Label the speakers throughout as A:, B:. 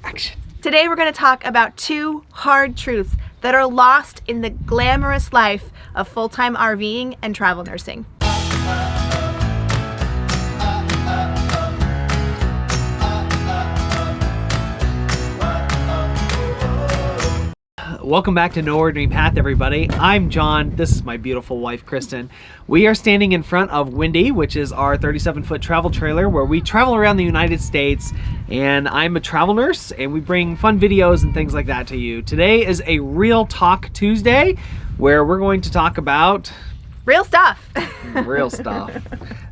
A: Action.
B: Today we're going to talk about 2 hard truths that are lost in the glamorous life of full-time RVing and travel nursing.
A: Welcome back to No Ordinary Path, everybody. I'm John. This is my beautiful wife, Kristen. We are standing in front of Windy, which is our 37-foot travel trailer where we travel around the United States, and I'm a travel nurse, and we bring fun videos and things like that to you. Today is a Real Talk Tuesday, where we're going to talk about...
B: Real stuff.
A: Real stuff.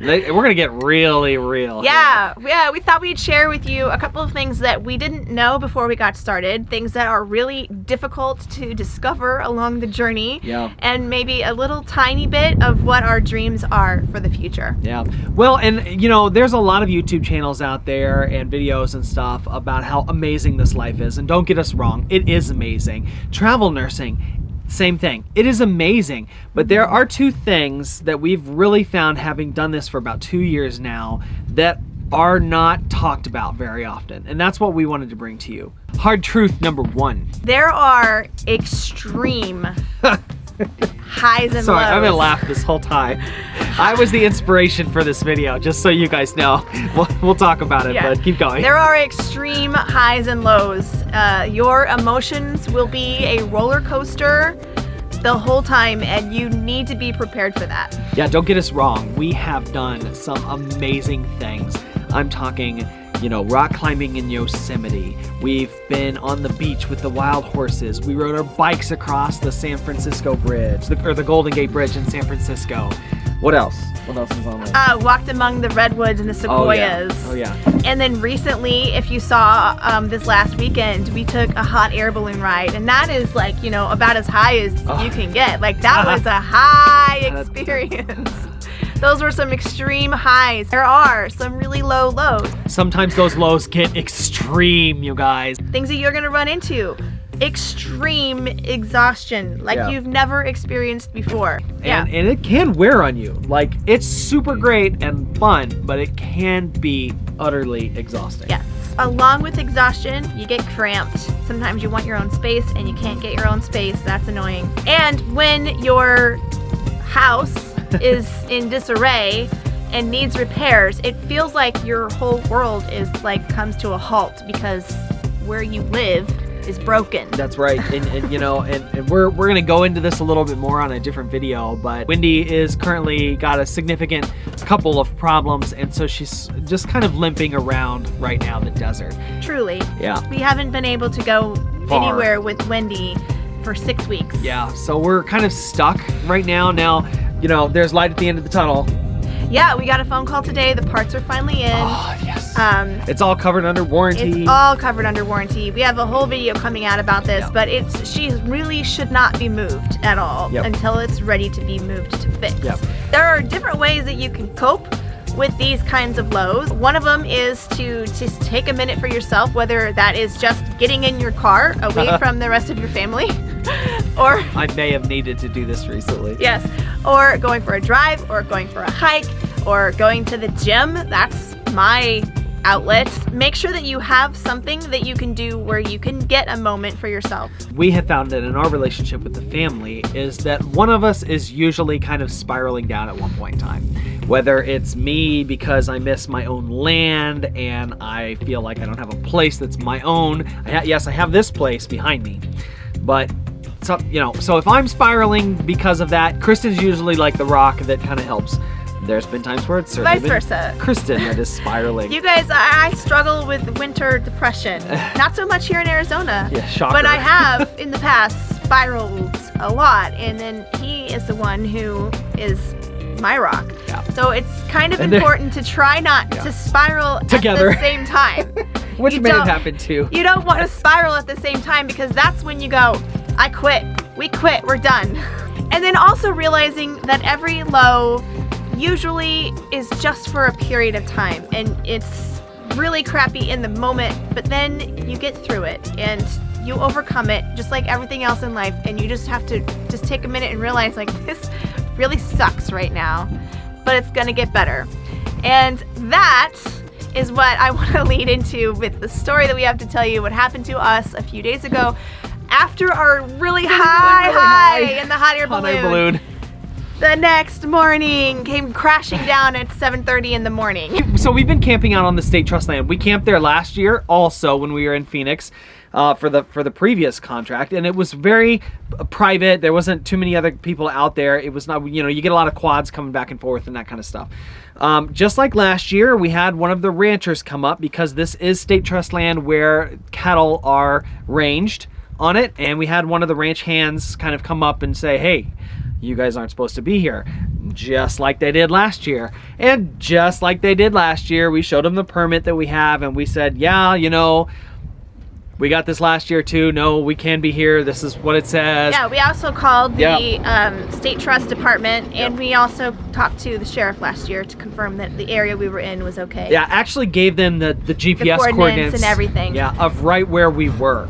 A: We're going to get really real.
B: Yeah, we thought we'd share with you a couple of things that we didn't know before we got started, things that are really difficult to discover along the journey, and maybe a little tiny bit of what our dreams are for the future.
A: Yeah, well, and you know, there's a lot of YouTube channels out there and videos and stuff about how amazing this life is, and don't get us wrong, it is amazing. Travel nursing, same thing. It is amazing, but there are 2 things that we've really found, having done this for about 2 years now, that are not talked about very often, and that's what we wanted to bring to you. Hard truth number 1.
B: There are extreme highs and
A: Sorry,
B: lows.
A: I'm gonna laugh this whole time. I was the inspiration for this video, just so you guys know. We'll talk about it, but keep going.
B: There are extreme highs and lows. Your emotions will be a roller coaster the whole time, and you need to be prepared for that.
A: Yeah, don't get us wrong. We have done some amazing things. I'm talking, you know, rock climbing in Yosemite. We've been on the beach with the wild horses. We rode our bikes across the San Francisco Bridge, or the Golden Gate Bridge in San Francisco. What else? What else is on there?
B: Walked among the redwoods and the sequoias.
A: Oh yeah.
B: And then recently, if you saw this last weekend, we took a hot air balloon ride, and that is like, you know, about as high as you can get. Like, that was a high experience. Those were some extreme highs. There are some really low lows.
A: Sometimes those lows get extreme, you guys.
B: Things that you're gonna run into. Extreme exhaustion, like you've never experienced before.
A: And it can wear on you. Like, it's super great and fun, but it can be utterly exhausting.
B: Yes. Along with exhaustion, you get cramped. Sometimes you want your own space and you can't get your own space. That's annoying. And when your house is in disarray and needs repairs, it feels like your whole world is like comes to a halt because where you live is broken.
A: That's right. And you know, and we're gonna go into this a little bit more on a different video, but Windy is currently got a significant couple of problems, and so she's just kind of limping around right now in the desert.
B: Truly.
A: Yeah.
B: We haven't been able to go
A: Far.
B: anywhere with Wendy for 6 weeks.
A: Yeah, so we're kind of stuck right now. Now, you know, there's light at the end of the tunnel.
B: Yeah, we got a phone call today. The parts are finally in.
A: Oh, yes. It's all covered under warranty.
B: It's all covered under warranty. We have a whole video coming out about this, but she really should not be moved at all until it's ready to be moved to fix. There are different ways that you can cope with these kinds of lows. One of them is to just take a minute for yourself, whether that is just getting in your car away from the rest of your family, or
A: I may have needed to do this recently.
B: Yes, or going for a drive, or going for a hike, or going to the gym. That's my outlet. Make sure that you have something that you can do where you can get a moment for yourself.
A: We have found that in our relationship with the family is that one of us is usually kind of spiraling down at one point in time. Whether it's me because I miss my own land and I feel like I don't have a place that's my own. Yes, I have this place behind me, but so, you know, so if I'm spiraling because of that, Kristen's usually like the rock that kind of helps. There's been times where it's certainly
B: vice versa.
A: Kristen that is spiraling.
B: You guys, I struggle with winter depression. Not so much here in Arizona.
A: Yeah, shocker.
B: But I have in the past spiraled a lot, and then he is the one who is my rock.
A: Yeah.
B: So it's kind of important to try not to spiral
A: together
B: at the same time.
A: Which may have happened too.
B: You don't want to spiral at the same time, because that's when you go, I quit. We quit. We're done. And then also realizing that every low usually is just for a period of time, and it's really crappy in the moment, but then you get through it and you overcome it, just like everything else in life, and you just have to just take a minute and realize, like, this really sucks right now, but it's gonna get better. And that is what I want to lead into with the story that we have to tell you, what happened to us a few days ago after our really high in the hot air balloon. The next morning came crashing down at 7:30 in the morning.
A: So we've been camping out on the state trust land. We camped there last year also when we were in Phoenix for the previous contract, and it was very private. There wasn't too many other people out there. It was not, you get a lot of quads coming back and forth and that kind of stuff. Just like last year, we had one of the ranchers come up because this is state trust land where cattle are ranged on it, and we had one of the ranch hands kind of come up and say, hey, you guys aren't supposed to be here, just like they did last year. And just like they did last year, we showed them the permit that we have, and we said, yeah, we got this last year too. No, we can be here. This is what it says.
B: Yeah, we also called the state trust department, and we also talked to the sheriff last year to confirm that the area we were in was okay.
A: Yeah, actually gave them the GPS coordinates
B: and everything.
A: Yeah, of right where we were.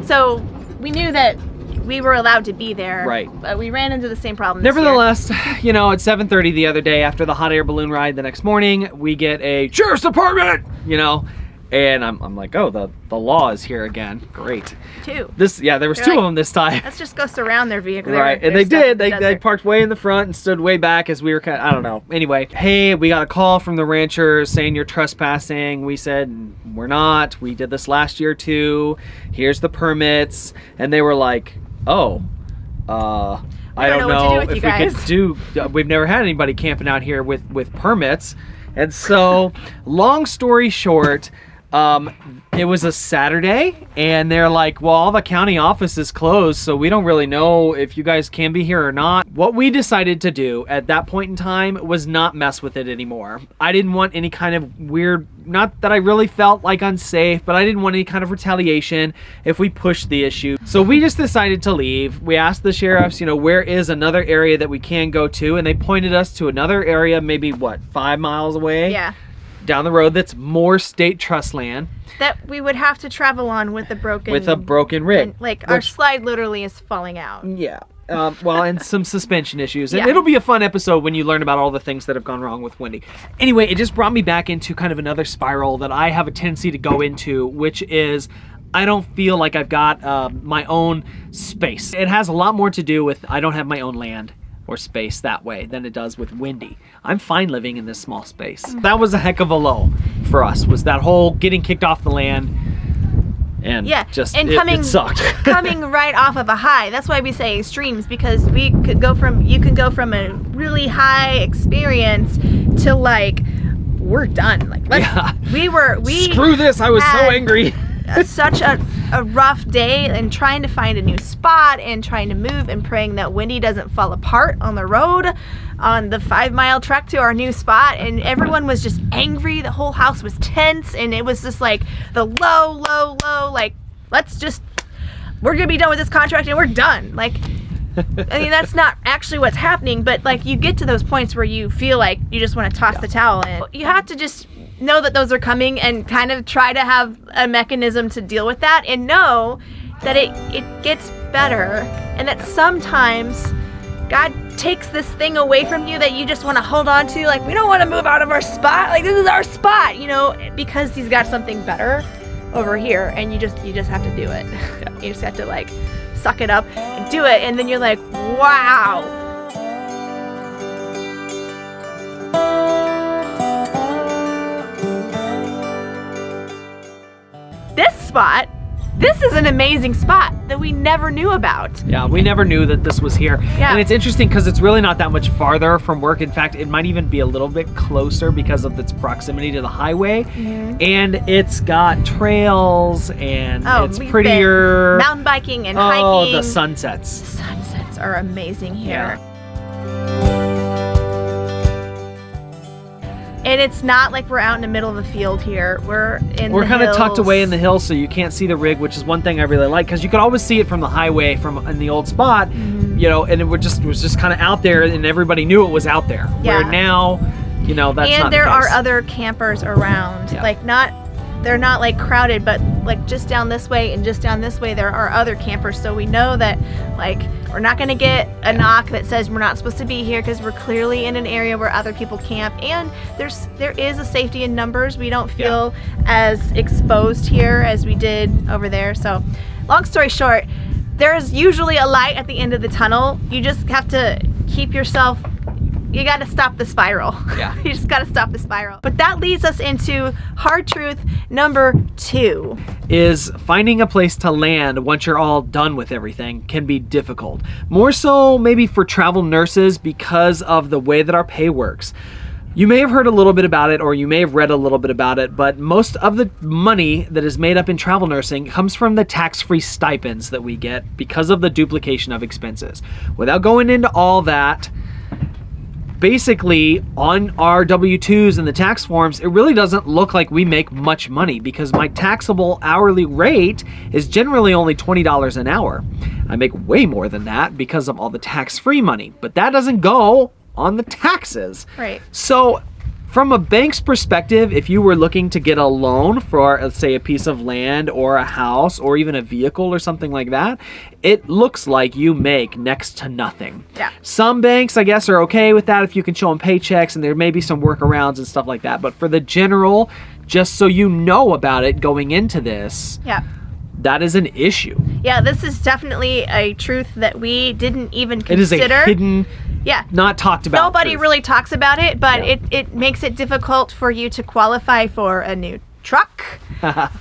B: So we knew that we were allowed to be there.
A: Right.
B: But we ran into the same problem
A: Nevertheless, at 7:30 the other day after the hot air balloon ride the next morning, we get a sheriff's department, and I'm like, oh, the law is here again. Great.
B: Two.
A: There was two of them this time.
B: Let's just go surround their vehicle.
A: Right, and they did. They parked way in the front and stood way back as we were I don't know. Anyway, hey, we got a call from the ranchers saying you're trespassing. We said, we're not. We did this last year too. Here's the permits. And they were like, oh, I don't know if we could do, we've never had anybody camping out here with permits. And so, long story short, it was a Saturday, and they're like, well, all the county office is closed, so we don't really know if you guys can be here or not. What we decided to do at that point in time was not mess with it anymore. I didn't want any kind of weird, not that I really felt like unsafe, but I didn't want any kind of retaliation if we pushed the issue. So we just decided to leave. We asked the sheriffs, where is another area that we can go to, and they pointed us to another area, maybe 5 miles away?
B: Yeah.
A: Down the road, that's more state trust land
B: that we would have to travel on with a broken
A: rig.
B: Our slide literally is falling out.
A: Yeah. And some suspension issues. And it'll be a fun episode when you learn about all the things that have gone wrong with Wendy. Anyway, it just brought me back into kind of another spiral that I have a tendency to go into, which is I don't feel like I've got my own space. It has a lot more to do with I don't have my own land or space that way than it does with Wendy. I'm fine living in this small space. That was a heck of a low for us, was that whole getting kicked off the land, and it sucked.
B: Coming right off of a high. That's why we say extremes, because you can go from a really high experience to we're done.
A: Screw this, I was so angry.
B: Such a rough day, and trying to find a new spot and trying to move and praying that Wendy doesn't fall apart on the road on the 5-mile trek to our new spot. And everyone was just angry. The whole house was tense, and it was just the low, we're gonna be done with this contract and we're done. That's not actually what's happening, but you get to those points where you feel like you just want to toss the towel in. You have to just know that those are coming and kind of try to have a mechanism to deal with that, and know that it gets better, and that sometimes God takes this thing away from you that you just want to hold on to. We don't want to move out of our spot. This is our spot, because he's got something better over here, and you just have to do it. You just have to suck it up and do it, and then you're like, wow. This is an amazing spot that we never knew about.
A: Yeah, we never knew that this was here.
B: Yeah.
A: And it's interesting because it's really not that much farther from work. In fact, it might even be a little bit closer because of its proximity to the highway. Mm-hmm. And it's got trails, and it's prettier.
B: Mountain biking and hiking.
A: Oh, the sunsets.
B: The sunsets are amazing here.
A: Yeah.
B: And it's not like we're out in the middle of a field here. We're
A: kind of tucked away in the hills, so you can't see the rig, which is one thing I really like, because you could always see it from the highway in the old spot, and it was just kind of out there, and everybody knew it was out there.
B: Yeah.
A: Where now, that's not
B: and there
A: the case.
B: are other campers around,
A: Yeah.
B: they're not like crowded, but like just down this way and just down this way there are other campers, so we know that like we're not going to get a knock that says we're not supposed to be here because we're clearly in an area where other people camp, and there is a safety in numbers. We don't feel as exposed here as we did over there. So long story short, there's usually a light at the end of the tunnel. You just have to keep yourself, you got to stop the spiral.
A: Yeah.
B: You just got to stop the spiral. But that leads us into hard truth number 2.
A: Is finding a place to land once you're all done with everything can be difficult. More so maybe for travel nurses because of the way that our pay works. You may have heard a little bit about it, or you may have read a little bit about it, but most of the money that is made up in travel nursing comes from the tax-free stipends that we get because of the duplication of expenses. Without going into all that, basically on our W-2s and the tax forms, it really doesn't look like we make much money because my taxable hourly rate is generally only $20 an hour. I make way more than that because of all the tax-free money, but that doesn't go on the taxes.
B: Right.
A: So from a bank's perspective, if you were looking to get a loan for, let's say, a piece of land or a house or even a vehicle or something like that, it looks like you make next to nothing.
B: Yeah.
A: Some banks, I guess, are okay with that if you can show them paychecks, and there may be some workarounds and stuff like that. But for the general, just so you know about it going into this,
B: Yeah.
A: that is an issue.
B: Yeah, this is definitely a truth that we didn't even
A: It is
B: consider.
A: a hidden,
B: Yeah.
A: not talked about
B: Nobody
A: truth.
B: really talks about it, but
A: Yeah.
B: it makes it difficult for you to qualify for a new truck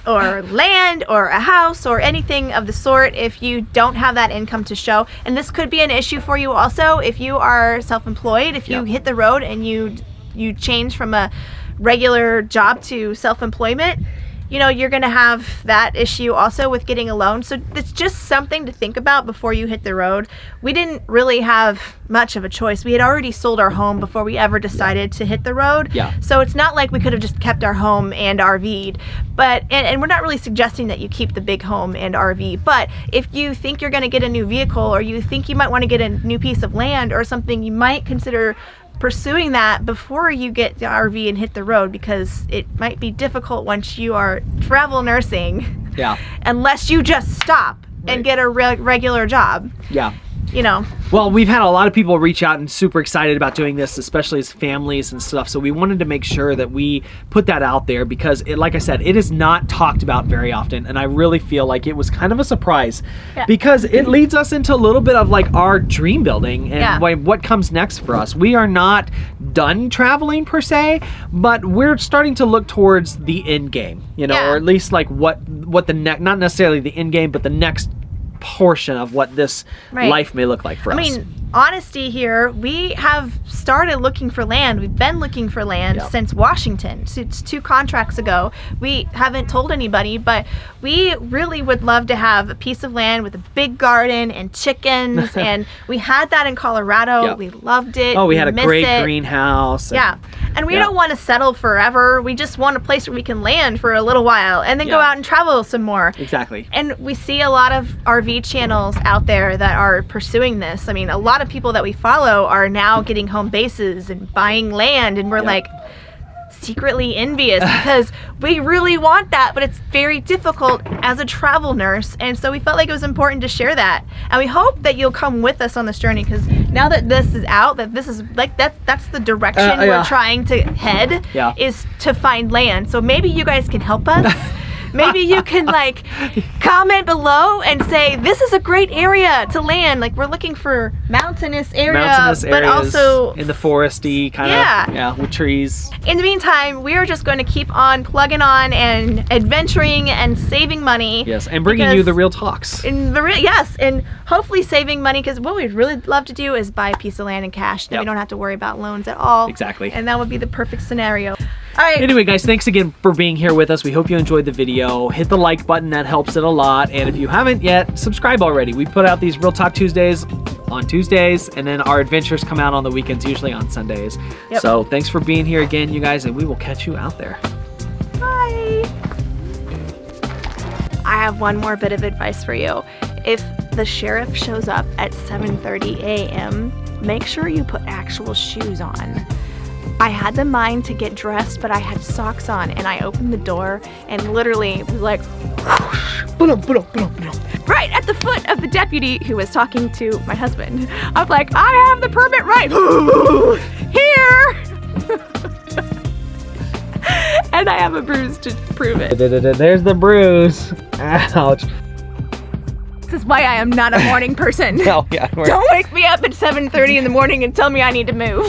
B: or land or a house or anything of the sort if you don't have that income to show. And this could be an issue for you also if you are self-employed. If you hit the road and you change from a regular job to self-employment, you know, you're going to have that issue also with getting a loan. So it's just something to think about before you hit the road. We didn't really have much of a choice. We had already sold our home before we ever decided to hit the road.
A: Yeah.
B: So it's not like we could have just kept our home and RV'd. But, and we're not really suggesting that you keep the big home and RV. But if you think you're going to get a new vehicle, or you think you might want to get a new piece of land or something, you might consider pursuing that before you get the RV and hit the road, because it might be difficult once you are travel nursing.
A: Yeah.
B: Unless you just stop and get a regular job.
A: Yeah.
B: You know.
A: Well, we've had a lot of people reach out and super excited about doing this, especially as families and stuff. So we wanted to make sure that we put that out there because, like I said, it is not talked about very often. And I really feel like it was kind of a surprise because it leads us into a little bit of like our dream building and what comes next for us. We are not done traveling per se, but we're starting to look towards the end game, you know, or at least like what the next, not necessarily the end game, but the next portion of what this life may look like for us.
B: I mean, honesty here, we have started looking for land. We've been looking for land since Washington. Since 2 contracts ago. We haven't told anybody, but we really would love to have a piece of land with a big garden and chickens. And we had that in Colorado. We loved it.
A: Oh, we had a great greenhouse.
B: And we don't want to settle forever. We just want a place where we can land for a little while and then go out and travel some more.
A: Exactly.
B: And we see a lot of RV channels out there that are pursuing this. I mean, a lot of people that we follow are now getting home bases and buying land, and we're like secretly envious because we really want that, but it's very difficult as a travel nurse. And so we felt like it was important to share that, and we hope that you'll come with us on this journey, because now that this is out, that this is like that's the direction we're trying to head, is to find land. So maybe you guys can help us. Maybe you can like comment below and say, this is a great area to land. Like, we're looking for mountainous areas, but also
A: in the foresty kind of, with trees.
B: In the meantime, we are just going to keep on plugging on and adventuring and saving money.
A: Yes, and bringing you the real talks.
B: And hopefully saving money, because what we'd really love to do is buy a piece of land in cash. Then we don't have to worry about loans at all.
A: Exactly.
B: And that would be the perfect scenario. All right.
A: Anyway, guys, thanks again for being here with us. We hope you enjoyed the video. Hit the like button. That helps it a lot. And if you haven't yet, subscribe already. We put out these Real Talk Tuesdays on Tuesdays, and then our adventures come out on the weekends, usually on Sundays. So thanks for being here again, you guys, and we will catch you out there.
B: Bye. I have one more bit of advice for you. If the sheriff shows up at 7:30 a.m., make sure you put actual shoes on. I had the mind to get dressed, but I had socks on, and I opened the door and literally was like, right at the foot of the deputy who was talking to my husband. I'm like, I have the permit right here. And I have a bruise to prove it.
A: There's the bruise. Ouch.
B: This is why I am not a morning person.
A: Oh, yeah.
B: Don't wake me up at 7:30 in the morning and tell me I need to move.